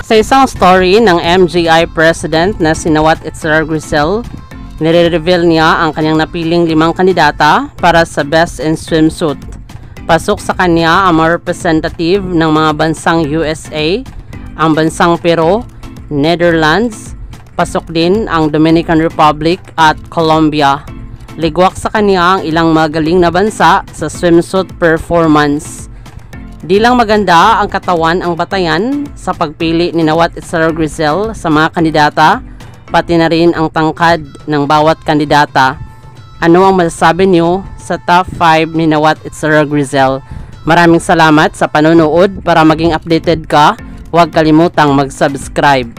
Sa isang story ng MGI President na si Nawat Itzara Grisel, nire-reveal niya ang kanyang napiling 5 kandidata para sa Best in Swimsuit. Pasok sa kanya ang mga representative ng mga bansang USA, ang bansang Peru, Netherlands, pasok din ang Dominican Republic at Colombia. Ligwak sa kanya ang ilang magaling na bansa sa swimsuit performance. Di lang maganda ang katawan ang batayan sa pagpili ni Nawat Itzara Grisel sa mga kandidata, pati na rin ang tangkad ng bawat kandidata. Ano ang masasabi niyo sa top 5 ni Nawat Itzara Grisel? Maraming salamat sa panonood. Para maging updated ka, huwag kalimutang mag-subscribe.